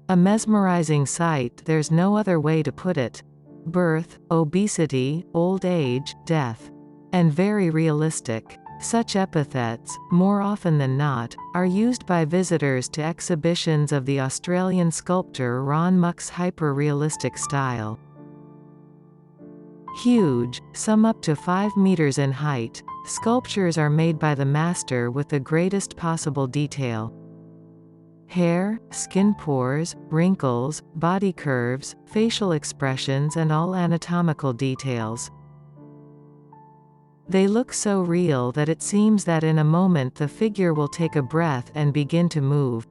A mesmerizing sight, there's no other way to put it. Birth, obesity, old age, death. And very realistic. Such epithets, more often than not, are used by visitors to exhibitions of the Australian sculptor Ron Mueck's hyper-realistic style. Huge, some up to 5 meters in height, sculptures are made by the master with the greatest possible detail. Hair, skin pores, wrinkles, body curves, facial expressions and all anatomical details. They look so real that it seems that in a moment the figure will take a breath and begin to move.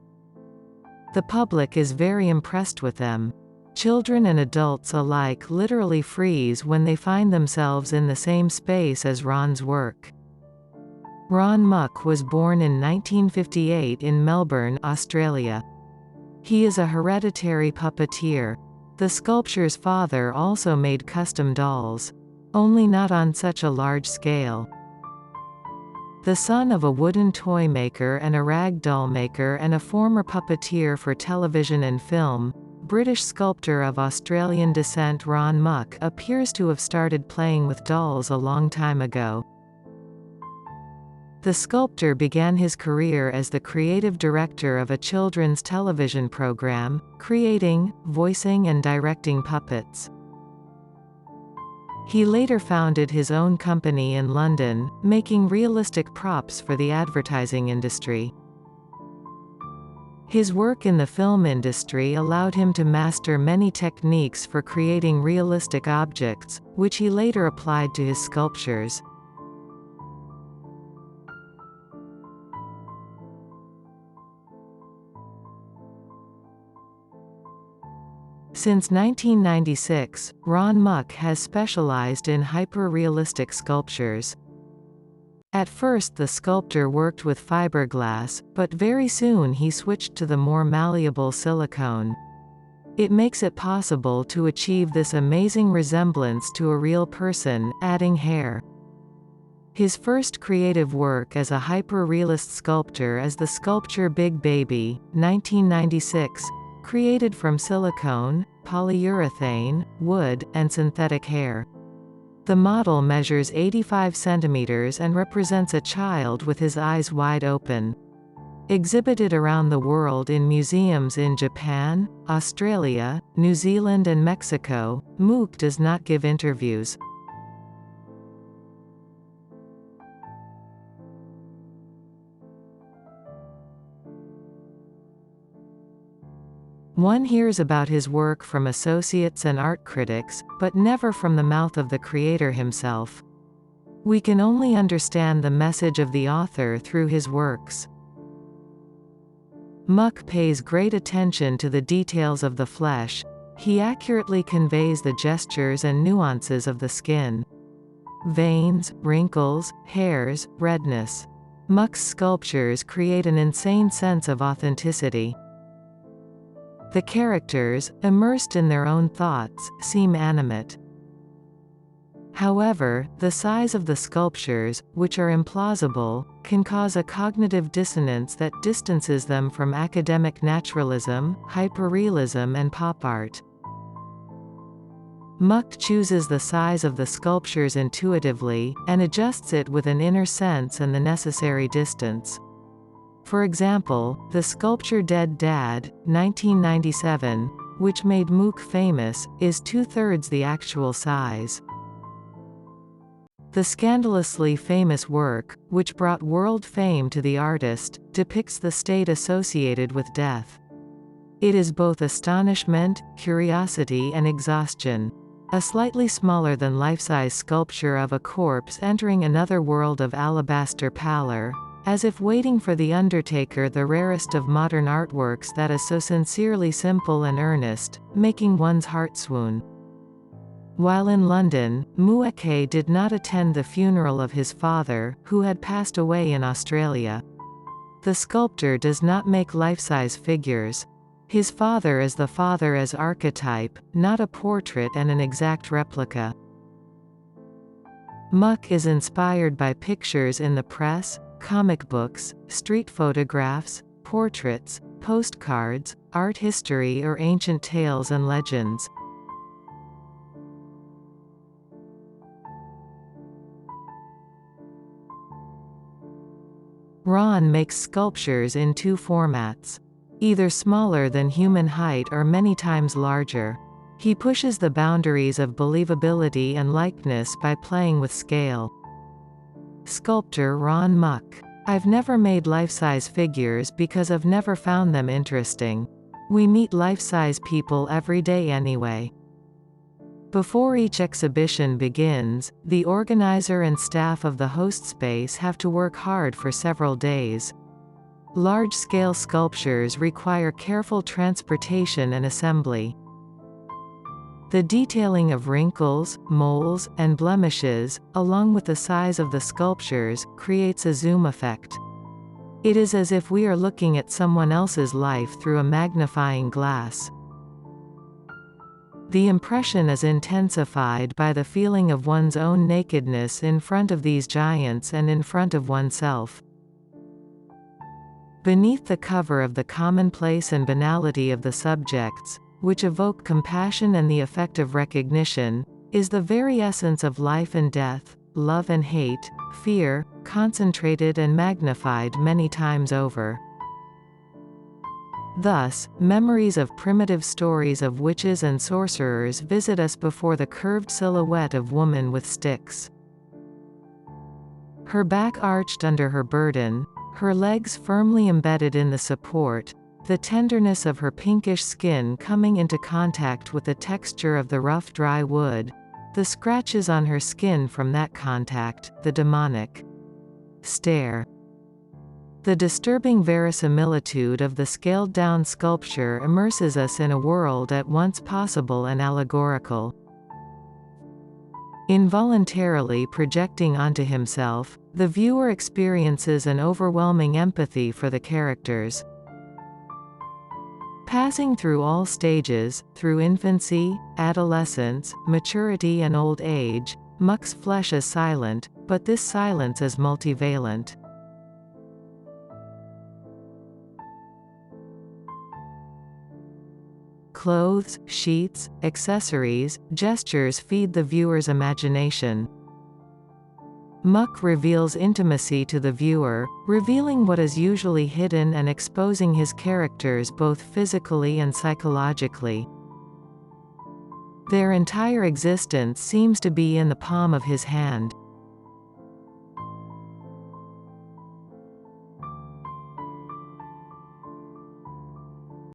The public is very impressed with them. Children and adults alike literally freeze when they find themselves in the same space as Ron's work. Ron Mueck was born in 1958 in Melbourne, Australia. He is a hereditary puppeteer. The sculpture's father also made custom dolls. Only not on such a large scale. The son of a wooden toy maker and a rag doll maker and a former puppeteer for television and film, British sculptor of Australian descent Ron Mueck appears to have started playing with dolls a long time ago. The sculptor began his career as the creative director of a children's television program, creating, voicing and directing puppets. He later founded his own company in London, making realistic props for the advertising industry. His work in the film industry allowed him to master many techniques for creating realistic objects, which he later applied to his sculptures. Since 1996, Ron Mueck has specialized in hyper-realistic sculptures. At first the sculptor worked with fiberglass, but very soon he switched to the more malleable silicone. It makes it possible to achieve this amazing resemblance to a real person, adding hair. His first creative work as a hyper-realist sculptor is the sculpture Big Baby, 1996, created from silicone, polyurethane, wood, and synthetic hair. The model measures 85 centimeters and represents a child with his eyes wide open. Exhibited around the world in museums in Japan, Australia, New Zealand and Mexico, Mueck does not give interviews. One hears about his work from associates and art critics, but never from the mouth of the creator himself. We can only understand the message of the author through his works. Mueck pays great attention to the details of the flesh. He accurately conveys the gestures and nuances of the skin. Veins, wrinkles, hairs, redness. Mueck's sculptures create an insane sense of authenticity. The characters, immersed in their own thoughts, seem animate. However, the size of the sculptures, which are implausible, can cause a cognitive dissonance that distances them from academic naturalism, hyperrealism and pop art. Mueck chooses the size of the sculptures intuitively, and adjusts it with an inner sense and the necessary distance. For example, the sculpture Dead Dad, 1997, which made Mueck famous, is 2/3 the actual size. The scandalously famous work, which brought world fame to the artist, depicts the state associated with death. It is both astonishment, curiosity and exhaustion. A slightly smaller than life-size sculpture of a corpse entering another world of alabaster pallor, as if waiting for the undertaker, the rarest of modern artworks that is so sincerely simple and earnest, making one's heart swoon. While in London, Mueck did not attend the funeral of his father, who had passed away in Australia. The sculptor does not make life-size figures. His father is the father as archetype, not a portrait and an exact replica. Mueck is inspired by pictures in the press, comic books, street photographs, portraits, postcards, art history or ancient tales and legends. Ron makes sculptures in two formats. Either smaller than human height or many times larger. He pushes the boundaries of believability and likeness by playing with scale. Sculptor Ron Mueck. I've never made life-size figures because I've never found them interesting. We meet life-size people every day anyway. Before each exhibition begins, the organizer and staff of the host space have to work hard for several days. Large-scale sculptures require careful transportation and assembly. The detailing of wrinkles, moles, and blemishes, along with the size of the sculptures, creates a zoom effect. It is as if we are looking at someone else's life through a magnifying glass. The impression is intensified by the feeling of one's own nakedness in front of these giants and in front of oneself. Beneath the cover of the commonplace and banality of the subjects, which evoke compassion and the effect of recognition, is the very essence of life and death, love and hate, fear, concentrated and magnified many times over. Thus, memories of primitive stories of witches and sorcerers visit us before the curved silhouette of woman with sticks. Her back arched under her burden, her legs firmly embedded in the support, the tenderness of her pinkish skin coming into contact with the texture of the rough dry wood, the scratches on her skin from that contact, the demonic stare. The disturbing verisimilitude of the scaled-down sculpture immerses us in a world at once possible and allegorical. Involuntarily projecting onto himself, the viewer experiences an overwhelming empathy for the characters. Passing through all stages, through infancy, adolescence, maturity and old age, Mueck's flesh is silent, but this silence is multivalent. Clothes, sheets, accessories, gestures feed the viewer's imagination. Mueck reveals intimacy to the viewer, revealing what is usually hidden and exposing his characters both physically and psychologically. Their entire existence seems to be in the palm of his hand.